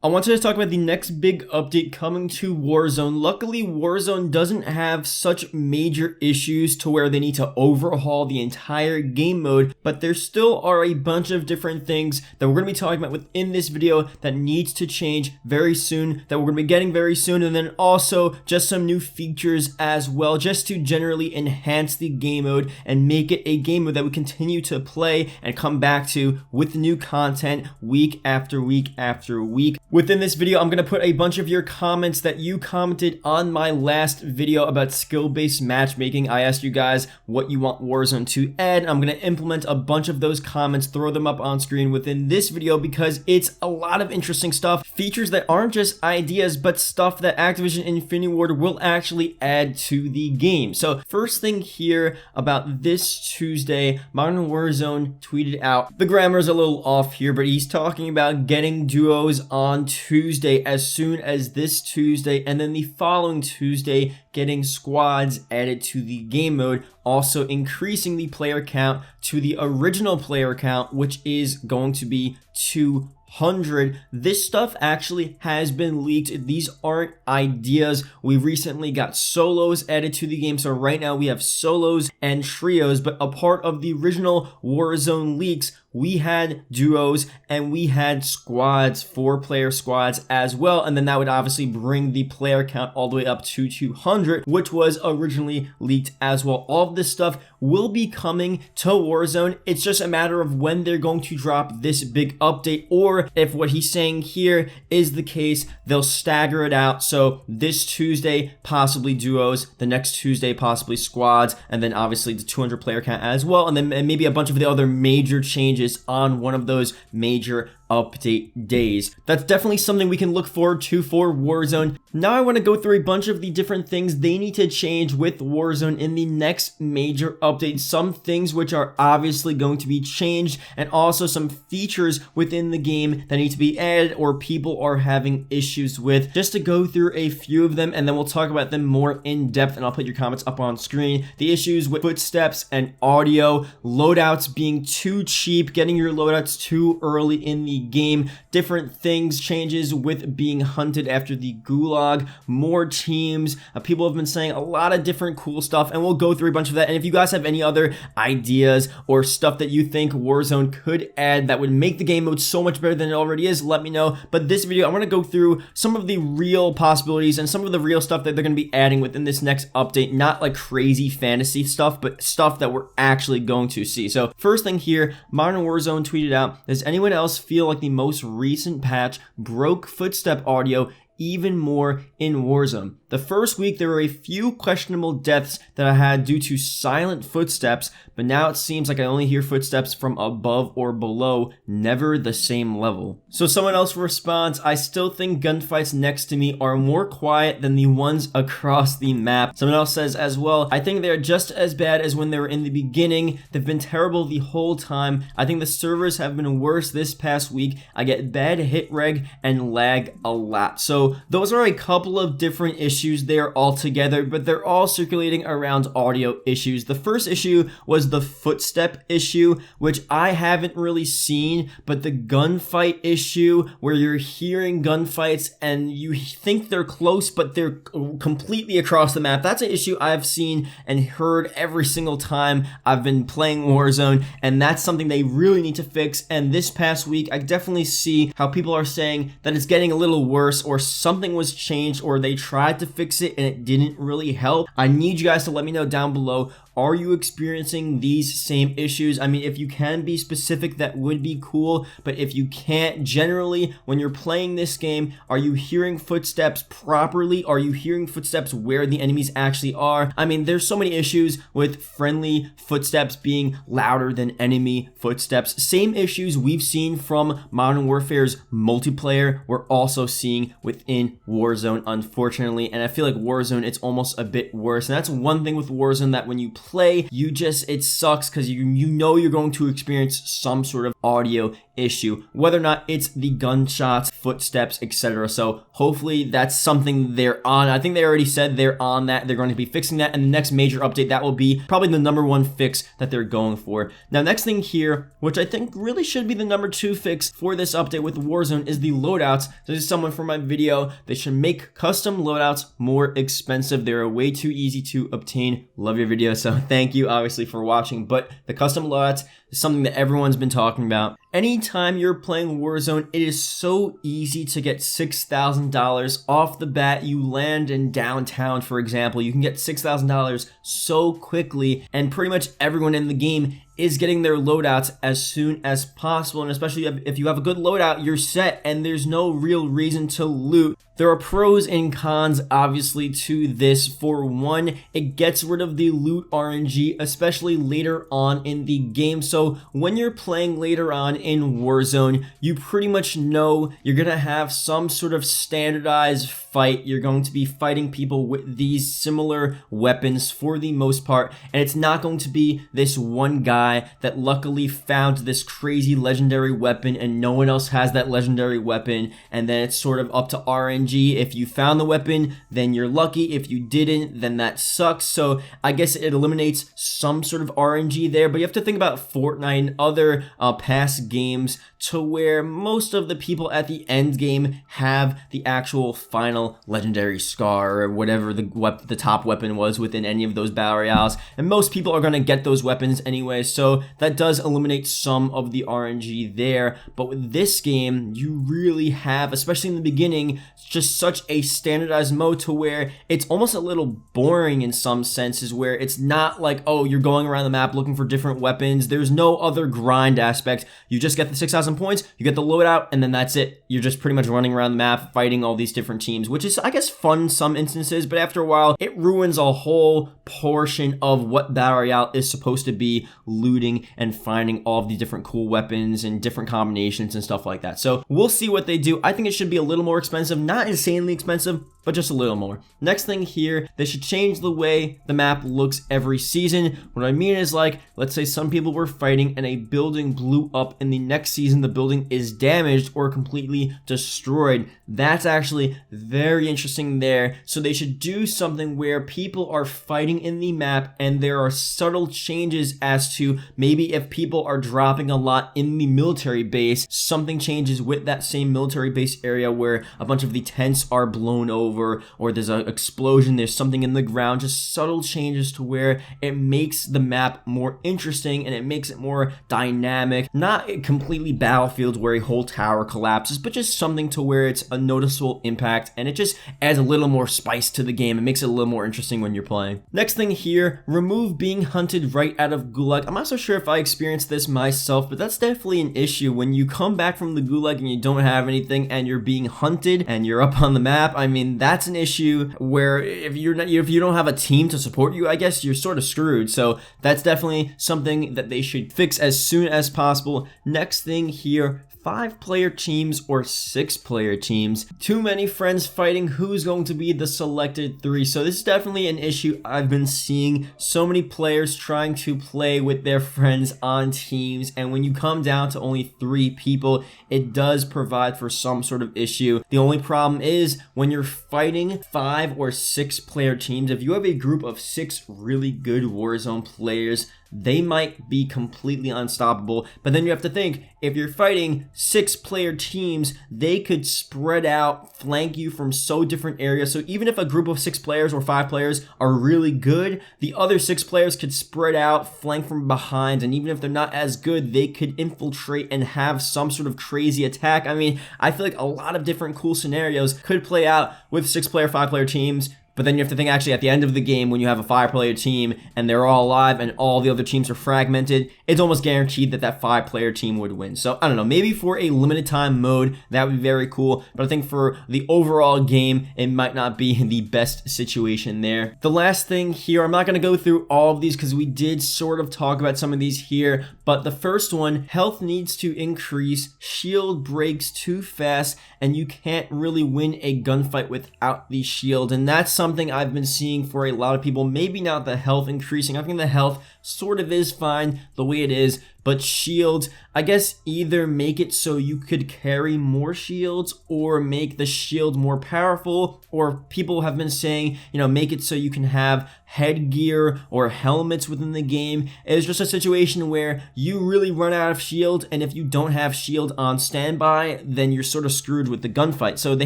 I wanted to talk about the next big update coming to Warzone. Luckily, Warzone doesn't have such major issues to where they need to overhaul the entire game mode, but there still are a bunch of different things that we're going to be talking about within this video that needs to change very soon, that we're going to be getting very soon, and then also just some new features as well, just to generally enhance the game mode and make it a game mode that we continue to play and come back to with new content week after week after week. Within this video, I'm going to put a bunch of your comments that you commented on my last video about skill-based matchmaking. I asked you guys what you want Warzone to add. I'm going to implement a bunch of those comments, throw them up on screen within this video because it's a lot of interesting stuff. Features that aren't just ideas, but stuff that Activision Infinity Ward will actually add to the game. So first thing here about this Tuesday, Modern Warzone tweeted out, the grammar's a little off here, but he's talking about getting duos on Tuesday as soon as this Tuesday, and then the following Tuesday getting squads added to the game mode, also increasing the player count to the original player count, which is going to be 200. This stuff actually has been leaked. These aren't ideas. We recently got solos added to the game, so right now we have solos and trios, but a part of the original Warzone leaks, we had duos and we had squads, 4-player squads as well, and then that would obviously bring the player count all the way up to 200, which was originally leaked as well. All of this stuff will be coming to Warzone. It's just a matter of when they're going to drop this big update, or if what he's saying here is the case, they'll stagger it out. So this Tuesday, possibly duos, the next Tuesday, possibly squads, and then obviously the 200 player count as well, and then maybe a bunch of the other major changes on one of those major update days. That's definitely something we can look forward to for Warzone. Now I want to go through a bunch of the different things they need to change with Warzone in the next major update. Some things which are obviously going to be changed, and also some features within the game that need to be added or people are having issues with. Just to go through a few of them, and then we'll talk about them more in depth, and I'll put your comments up on screen. The issues with footsteps and audio, loadouts being too cheap, getting your loadouts too early in the game, different things, changes with being hunted after the gulag, more teams. People have been saying a lot of different cool stuff, and we'll go through a bunch of that. And if you guys have any other ideas or stuff that you think Warzone could add that would make the game mode so much better than it already is, let me know. But this video, I want to go through some of the real possibilities and some of the real stuff that they're going to be adding within this next update. Not like crazy fantasy stuff, but stuff that we're actually going to see. So first thing here, Modern Warzone tweeted out, does anyone else feel like the most recent patch broke footstep audio even more in Warzone? The first week, there were a few questionable deaths that I had due to silent footsteps, but now it seems like I only hear footsteps from above or below, never the same level. So someone else responds, I still think gunfights next to me are more quiet than the ones across the map. Someone else says as well, I think they're just as bad as when they were in the beginning. They've been terrible the whole time. I think the servers have been worse this past week. I get bad hit reg and lag a lot. So those are a couple of different issues there altogether, but they're all circulating around audio issues. The first issue was the footstep issue, which I haven't really seen, but the gunfight issue where you're hearing gunfights and you think they're close, but they're completely across the map. That's an issue I've seen and heard every single time I've been playing Warzone, and that's something they really need to fix. And this past week, I definitely see how people are saying that it's getting a little worse, or something was changed, or they tried to fix it and it didn't really help. I need you guys to let me know down below, are you experiencing these same issues? I mean, if you can be specific, that would be cool, but if you can't, generally, when you're playing this game, are you hearing footsteps properly? Are you hearing footsteps where the enemies actually are? I mean, there's so many issues with friendly footsteps being louder than enemy footsteps. Same issues we've seen from Modern Warfare's multiplayer, we're also seeing within in Warzone, unfortunately. And I feel like Warzone, it's almost a bit worse. And that's one thing with Warzone, that when you play, it sucks because you know you're going to experience some sort of audio issue, whether or not it's the gunshots, footsteps, etc. So hopefully that's something they're on. I think they already said they're on that. They're going to be fixing that, and the next major update, that will be probably the #1 fix that they're going for. Now, next thing here, which I think really should be the #2 fix for this update with Warzone, is the loadouts. So this is someone from my video. They should make custom loadouts more expensive. They're way too easy to obtain. Love your video, so thank you obviously for watching. But the custom loadouts is something that everyone's been talking about. Anytime you're playing Warzone, it is so easy to get $6,000 off the bat. You land in downtown, for example, you can get $6,000 so quickly, and pretty much everyone in the game is getting their loadouts as soon as possible. And especially if you have a good loadout, you're set and there's no real reason to loot. There are pros and cons, obviously, to this. For one, it gets rid of the loot RNG, especially later on in the game. So when you're playing later on in Warzone, you pretty much know you're gonna have some sort of standardized fight. You're going to be fighting people with these similar weapons for the most part, and it's not going to be this one guy that luckily found this crazy legendary weapon and no one else has that legendary weapon, and then it's sort of up to RNG. If you found the weapon, then you're lucky. If you didn't, then that sucks. So I guess it eliminates some sort of RNG there, but you have to think about Fortnite and other past games to where most of the people at the end game have the actual final legendary scar or whatever the top weapon was within any of those battle royales, and most people are going to get those weapons anyway, so that does eliminate some of the RNG there. But with this game, you really have, especially in the beginning, just such a standardized mode to where it's almost a little boring in some senses, where it's not like, oh, you're going around the map looking for different weapons. There's no other grind aspect. You just get the 6,000 points, you get the loadout, and then that's it. You're just pretty much running around the map fighting all these different teams, which is, I guess, fun in some instances, but after a while, it ruins a whole portion of what Battle Royale is supposed to be, looting and finding all of the different cool weapons and different combinations and stuff like that. So we'll see what they do. I think it should be a little more expensive, not insanely expensive, but just a little more. Next thing here, they should change the way the map looks every season. What I mean is, like, let's say some people were fighting and a building blew up, and the next season the building is damaged or completely destroyed. That's actually very interesting there. So they should do something where people are fighting in the map and there are subtle changes as to maybe if people are dropping a lot in the military base, something changes with that same military base area where a bunch of the tents are blown over, or there's an explosion, there's something in the ground, just subtle changes to where it makes the map more interesting and it makes it more dynamic. Not completely Battlefield where a whole tower collapses, but just something to where it's a noticeable impact and it just adds a little more spice to the game. It makes it a little more interesting when you're playing. Next thing here, remove being hunted right out of Gulag. I'm not so sure if I experienced this myself, but that's definitely an issue when you come back from the Gulag and you don't have anything and you're being hunted and you're up on the map. I mean, that's an issue where if you don't have a team to support you, I guess you're sort of screwed. So that's definitely something that they should fix as soon as possible. Next thing here, 5-player teams or 6-player teams. Too many friends fighting who's going to be the selected 3. So this is definitely an issue I've been seeing. So many players trying to play with their friends on teams, and when you come down to only 3 people, it does provide for some sort of issue. The only problem is when you're fighting 5 or 6-player teams, if you have a group of 6 really good Warzone players, they might be completely unstoppable. But then you have to think, if you're fighting 6-player teams, they could spread out, flank you from so different areas. So even if a group of 6 players or 5 players are really good, the other 6 players could spread out, flank from behind, and even if they're not as good, they could infiltrate and have some sort of crazy attack. I mean, I feel like a lot of different cool scenarios could play out with 6-player, 5-player teams but then you have to think actually at the end of the game when you have a 5-player team and they're all alive and all the other teams are fragmented, it's almost guaranteed that that 5-player team would win. So I don't know, maybe for a limited time mode, that would be very cool, but I think for the overall game, it might not be the best situation there. The last thing here, I'm not going to go through all of these because we did sort of talk about some of these here, but the first one, health needs to increase, shield breaks too fast, and you can't really win a gunfight without the shield, and that's something I've been seeing for a lot of people. Maybe not the health increasing, I think the health sort of is fine the way it is, but shields, I guess either make it so you could carry more shields or make the shield more powerful, or people have been saying, you know, make it so you can have headgear or helmets within the game. It's just a situation where you really run out of shield, and if you don't have shield on standby, then you're sort of screwed with the gunfight. So they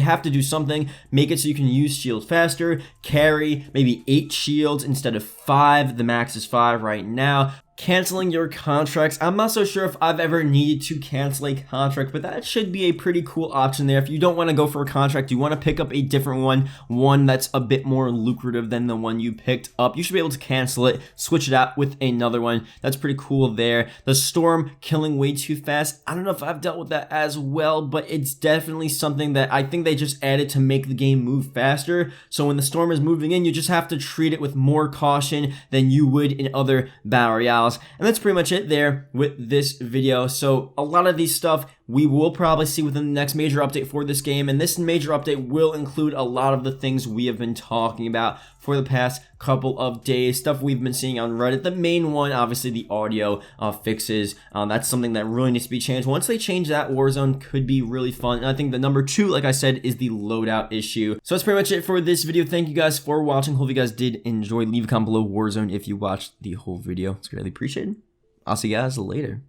have to do something, make it so you can use shield faster, carry maybe 8 shields instead of 5. The max is 5 right now. Canceling your contracts, I'm not so sure if I've ever needed to cancel a contract, but that should be a pretty cool option there. If you don't want to go for a contract, you want to pick up a different one that's a bit more lucrative than the one you picked up, you should be able to cancel it, switch it out with another one. That's pretty cool there. The storm killing way too fast, I don't know if I've dealt with that as well, but it's definitely something that I think they just added to make the game move faster. So when the storm is moving in, you just have to treat it with more caution than you would in other battle royales. And that's pretty much it there with this video. So a lot of these stuff we will probably see within the next major update for this game, and this major update will include a lot of the things we have been talking about for the past couple of days, stuff we've been seeing on Reddit. The main one, obviously the audio fixes, that's something that really needs to be changed. Once they change that, Warzone could be really fun. And I think the number 2, like I said, is the loadout issue. So that's pretty much it for this video. Thank you guys for watching. Hope you guys did enjoy. Leave a comment below Warzone if you watched the whole video. It's greatly appreciated. I'll see you guys later.